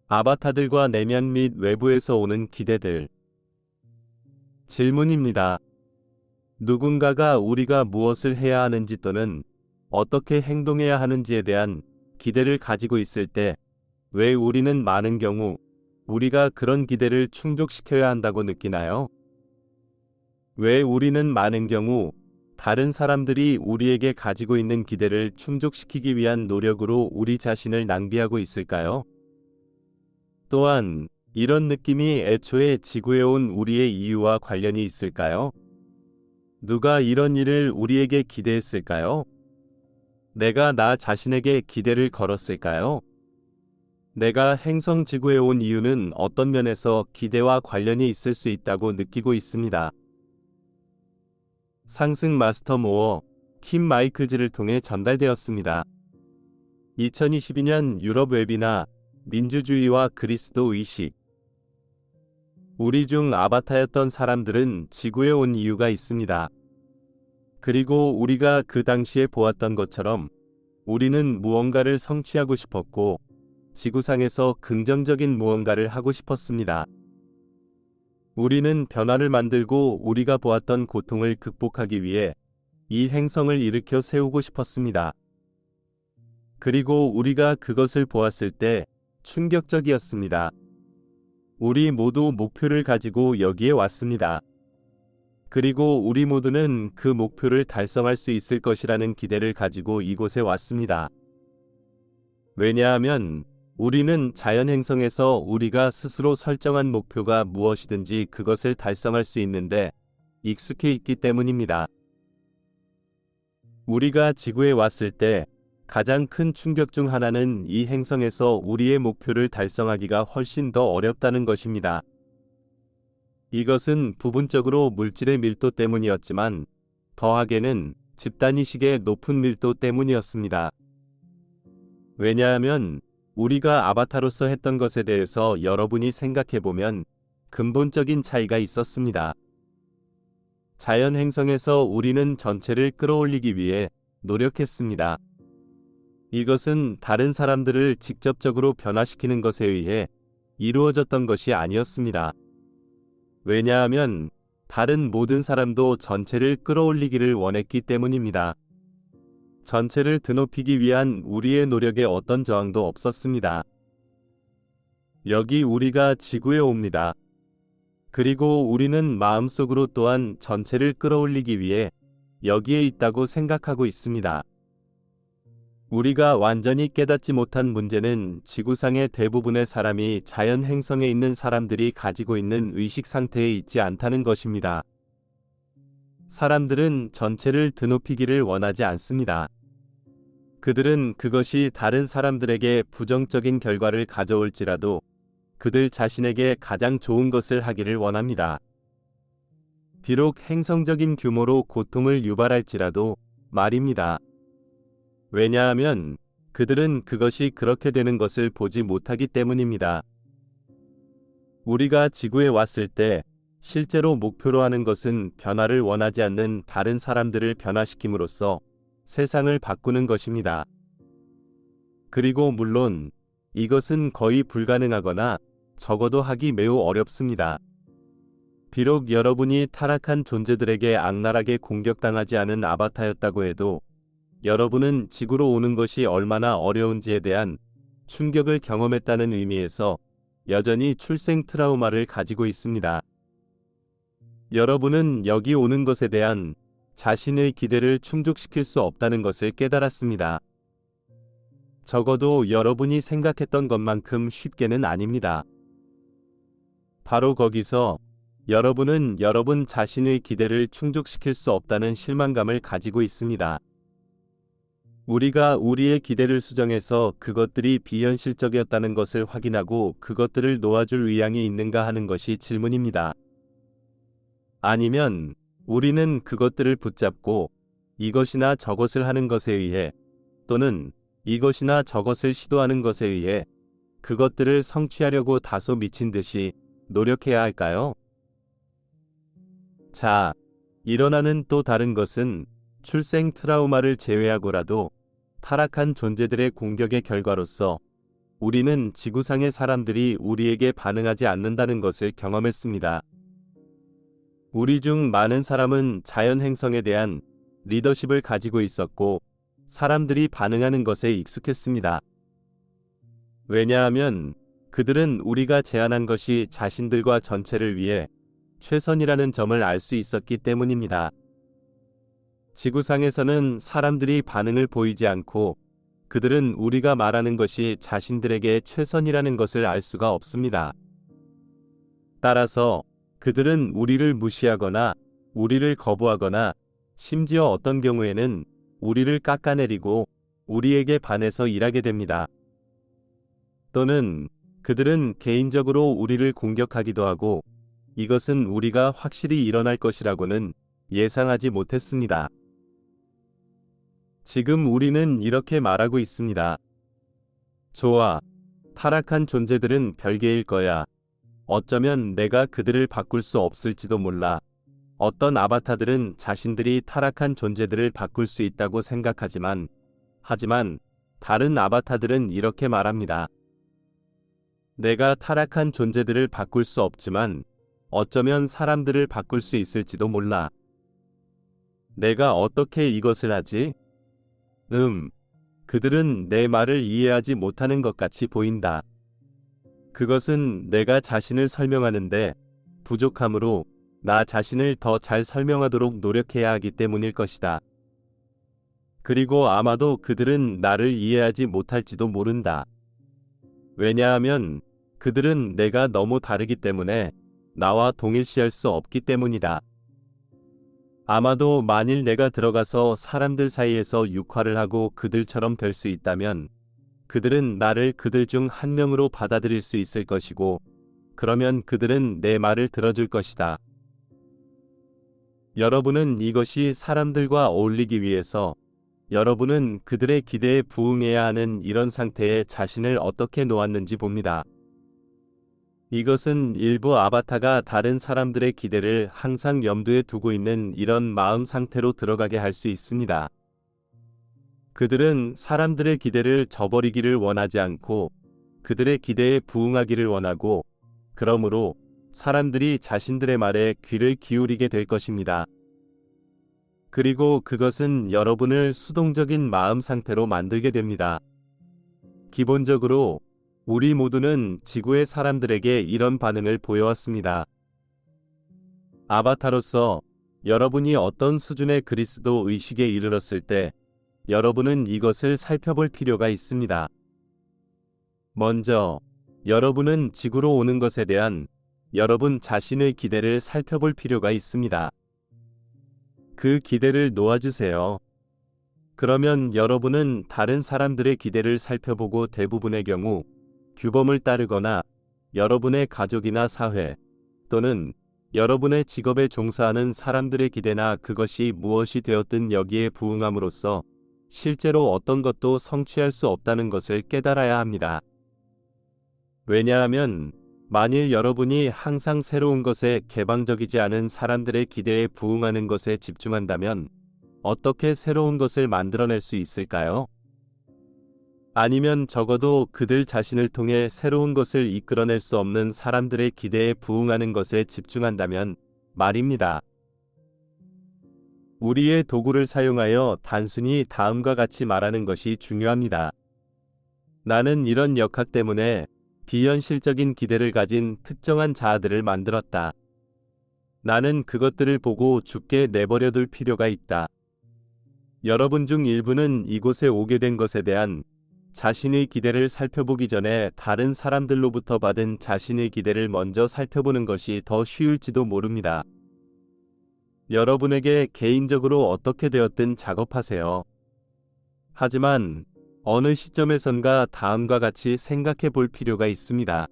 아바타들과 내면 및 외부에서 오는 기대들. 질문입니다. 누군가가 우리가 무엇을 해야 하는지 또는 어떻게 행동해야 하는지에 대한 기대를 가지고 있을 때, 왜 우리는 많은 경우 우리가 그런 기대를 충족시켜야 한다고 느끼나요? 왜 우리는 많은 경우 다른 사람들이 우리에게 가지고 있는 기대를 충족시키기 위한 노력으로 우리 자신을 낭비하고 있을까요? 또한 이런 느낌이 애초에 지구에 온 우리의 이유와 관련이 있을까요? 누가 이런 일을 우리에게 기대했을까요? 내가 나 자신에게 기대를 걸었을까요? 내가 행성 지구에 온 이유는 어떤 면에서 기대와 관련이 있을 수 있다고 느끼고 있습니다. 상승 마스터 모어 킴 마이클즈를 통해 전달되었습니다. 2022년 유럽 웨비나 민주주의와 그리스도 의식. 우리 중 아바타였던 사람들은 지구에 온 이유가 있습니다. 그리고 우리가 그 당시에 보았던 것처럼 우리는 무언가를 성취하고 싶었고 지구상에서 긍정적인 무언가를 하고 싶었습니다. 우리는 변화를 만들고 우리가 보았던 고통을 극복하기 위해 이 행성을 일으켜 세우고 싶었습니다. 그리고 우리가 그것을 보았을 때 충격적이었습니다. 우리 모두 목표를 가지고 여기에 왔습니다. 그리고 우리 모두는 그 목표를 달성할 수 있을 것이라는 기대를 가지고 이곳에 왔습니다. 왜냐하면 우리는 자연행성에서 우리가 스스로 설정한 목표가 무엇이든지 그것을 달성할 수 있는데 익숙해 있기 때문입니다. 우리가 지구에 왔을 때 가장 큰 충격 중 하나는 이 행성에서 우리의 목표를 달성하기가 훨씬 더 어렵다는 것입니다. 이것은 부분적으로 물질의 밀도 때문이었지만 더하게는 집단의식의 높은 밀도 때문이었습니다. 왜냐하면 우리가 아바타로서 했던 것에 대해서 여러분이 생각해보면 근본적인 차이가 있었습니다. 자연 행성에서 우리는 전체를 끌어올리기 위해 노력했습니다. 이것은 다른 사람들을 직접적으로 변화시키는 것에 의해 이루어졌던 것이 아니었습니다. 왜냐하면 다른 모든 사람도 전체를 끌어올리기를 원했기 때문입니다. 전체를 드높이기 위한 우리의 노력에 어떤 저항도 없었습니다. 여기 우리가 지구에 옵니다. 그리고 우리는 마음속으로 또한 전체를 끌어올리기 위해 여기에 있다고 생각하고 있습니다. 우리가 완전히 깨닫지 못한 문제는 지구상의 대부분의 사람이 자연 행성에 있는 사람들이 가지고 있는 의식 상태에 있지 않다는 것입니다. 사람들은 전체를 드높이기를 원하지 않습니다. 그들은 그것이 다른 사람들에게 부정적인 결과를 가져올지라도 그들 자신에게 가장 좋은 것을 하기를 원합니다. 비록 행성적인 규모로 고통을 유발할지라도 말입니다. 왜냐하면 그들은 그것이 그렇게 되는 것을 보지 못하기 때문입니다. 우리가 지구에 왔을 때 실제로 목표로 하는 것은 변화를 원하지 않는 다른 사람들을 변화시킴으로써 세상을 바꾸는 것입니다. 그리고 물론 이것은 거의 불가능하거나 적어도 하기 매우 어렵습니다. 비록 여러분이 타락한 존재들에게 악랄하게 공격당하지 않은 아바타였다고 해도 여러분은 지구로 오는 것이 얼마나 어려운지에 대한 충격을 경험했다는 의미에서 여전히 출생 트라우마를 가지고 있습니다. 여러분은 여기 오는 것에 대한 자신의 기대를 충족시킬 수 없다는 것을 깨달았습니다. 적어도 여러분이 생각했던 것만큼 쉽게는 아닙니다. 바로 거기서 여러분은 여러분 자신의 기대를 충족시킬 수 없다는 실망감을 가지고 있습니다. 우리가 우리의 기대를 수정해서 그것들이 비현실적이었다는 것을 확인하고 그것들을 놓아줄 의향이 있는가 하는 것이 질문입니다. 아니면 우리는 그것들을 붙잡고 이것이나 저것을 하는 것에 의해 또는 이것이나 저것을 시도하는 것에 의해 그것들을 성취하려고 다소 미친 듯이 노력해야 할까요? 자, 일어나는 또 다른 것은 출생 트라우마를 제외하고라도 타락한 존재들의 공격의 결과로서 우리는 지구상의 사람들이 우리에게 반응하지 않는다는 것을 경험했습니다. 우리 중 많은 사람은 자연 행성에 대한 리더십을 가지고 있었고 사람들이 반응하는 것에 익숙했습니다. 왜냐하면 그들은 우리가 제안한 것이 자신들과 전체를 위해 최선이라는 점을 알 수 있었기 때문입니다. 지구상에서는 사람들이 반응을 보이지 않고 그들은 우리가 말하는 것이 자신들에게 최선이라는 것을 알 수가 없습니다. 따라서 그들은 우리를 무시하거나 우리를 거부하거나 심지어 어떤 경우에는 우리를 깎아내리고 우리에게 반해서 일하게 됩니다. 또는 그들은 개인적으로 우리를 공격하기도 하고 이것은 우리가 확실히 일어날 것이라고는 예상하지 못했습니다. 지금 우리는 이렇게 말하고 있습니다. 좋아. 타락한 존재들은 별개일 거야. 어쩌면 내가 그들을 바꿀 수 없을지도 몰라. 어떤 아바타들은 자신들이 타락한 존재들을 바꿀 수 있다고 생각하지만, 하지만 다른 아바타들은 이렇게 말합니다. 내가 타락한 존재들을 바꿀 수 없지만, 어쩌면 사람들을 바꿀 수 있을지도 몰라. 내가 어떻게 이것을 하지? 그들은 내 말을 이해하지 못하는 것 같이 보인다. 그것은 내가 자신을 설명하는데 부족함으로 나 자신을 더 잘 설명하도록 노력해야 하기 때문일 것이다. 그리고 아마도 그들은 나를 이해하지 못할지도 모른다. 왜냐하면 그들은 내가 너무 다르기 때문에 나와 동일시할 수 없기 때문이다. 아마도 만일 내가 들어가서 사람들 사이에서 육화를 하고 그들처럼 될 수 있다면 그들은 나를 그들 중 한 명으로 받아들일 수 있을 것이고 그러면 그들은 내 말을 들어줄 것이다. 여러분은 이것이 사람들과 어울리기 위해서 여러분은 그들의 기대에 부응해야 하는 이런 상태에 자신을 어떻게 놓았는지 봅니다. 이것은 일부 아바타가 다른 사람들의 기대를 항상 염두에 두고 있는 이런 마음 상태로 들어가게 할 수 있습니다. 그들은 사람들의 기대를 저버리기를 원하지 않고 그들의 기대에 부응하기를 원하고 그러므로 사람들이 자신들의 말에 귀를 기울이게 될 것입니다. 그리고 그것은 여러분을 수동적인 마음 상태로 만들게 됩니다. 기본적으로 우리 모두는 지구의 사람들에게 이런 반응을 보여왔습니다. 아바타로서 여러분이 어떤 수준의 그리스도 의식에 이르렀을 때 여러분은 이것을 살펴볼 필요가 있습니다. 먼저 여러분은 지구로 오는 것에 대한 여러분 자신의 기대를 살펴볼 필요가 있습니다. 그 기대를 놓아주세요. 그러면 여러분은 다른 사람들의 기대를 살펴보고 대부분의 경우 규범을 따르거나 여러분의 가족이나 사회 또는 여러분의 직업에 종사하는 사람들의 기대나 그것이 무엇이 되었든 여기에 부응함으로써 실제로 어떤 것도 성취할 수 없다는 것을 깨달아야 합니다. 왜냐하면 만일 여러분이 항상 새로운 것에 개방적이지 않은 사람들의 기대에 부응하는 것에 집중한다면 어떻게 새로운 것을 만들어낼 수 있을까요? 아니면 적어도 그들 자신을 통해 새로운 것을 이끌어낼 수 없는 사람들의 기대에 부응하는 것에 집중한다면 말입니다. 우리의 도구를 사용하여 단순히 다음과 같이 말하는 것이 중요합니다. 나는 이런 역학 때문에 비현실적인 기대를 가진 특정한 자아들을 만들었다. 나는 그것들을 보고 죽게 내버려둘 필요가 있다. 여러분 중 일부는 이곳에 오게 된 것에 대한 자신의 기대를 살펴보기 전에 다른 사람들로부터 받은 자신의 기대를 먼저 살펴보는 것이 더 쉬울지도 모릅니다. 여러분에게 개인적으로 어떻게 되었든 작업하세요. 하지만 어느 시점에선가 다음과 같이 생각해 볼 필요가 있습니다.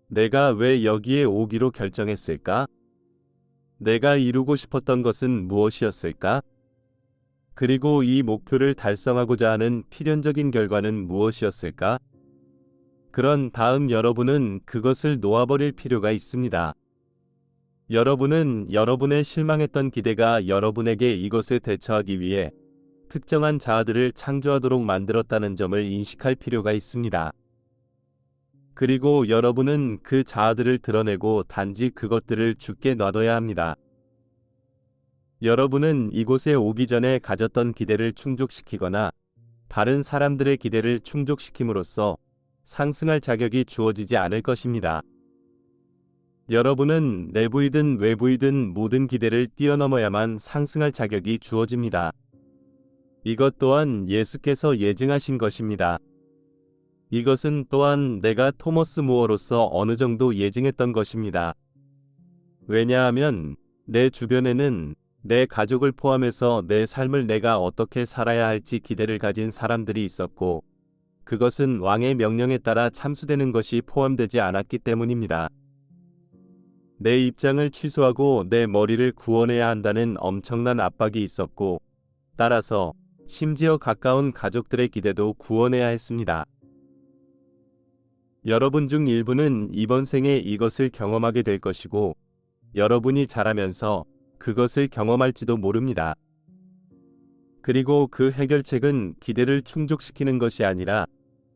내가 왜 여기에 오기로 결정했을까? 내가 이루고 싶었던 것은 무엇이었을까? 그리고 이 목표를 달성하고자 하는 필연적인 결과는 무엇이었을까? 그런 다음 여러분은 그것을 놓아버릴 필요가 있습니다. 여러분은 여러분의 실망했던 기대가 여러분에게 이것에 대처하기 위해 특정한 자아들을 창조하도록 만들었다는 점을 인식할 필요가 있습니다. 그리고 여러분은 그 자아들을 드러내고 단지 그것들을 주께 놔둬야 합니다. 여러분은 이곳에 오기 전에 가졌던 기대를 충족시키거나 다른 사람들의 기대를 충족시킴으로써 상승할 자격이 주어지지 않을 것입니다. 여러분은 내부이든 외부이든 모든 기대를 뛰어넘어야만 상승할 자격이 주어집니다. 이것 또한 예수께서 예증하신 것입니다. 이것은 또한 내가 토머스 무어로서 어느 정도 예증했던 것입니다. 왜냐하면 내 주변에는 내 가족을 포함해서 내 삶을 내가 어떻게 살아야 할지 기대를 가진 사람들이 있었고, 그것은 왕의 명령에 따라 참수되는 것이 포함되지 않았기 때문입니다. 내 입장을 취소하고 내 머리를 구원해야 한다는 엄청난 압박이 있었고, 따라서 심지어 가까운 가족들의 기대도 구원해야 했습니다. 여러분 중 일부는 이번 생에 이것을 경험하게 될 것이고, 여러분이 자라면서 그것을 경험할지도 모릅니다. 그리고 그 해결책은 기대를 충족시키는 것이 아니라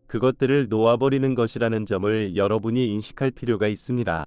그것들을 놓아버리는 것이라는 점을 여러분이 인식할 필요가 있습니다.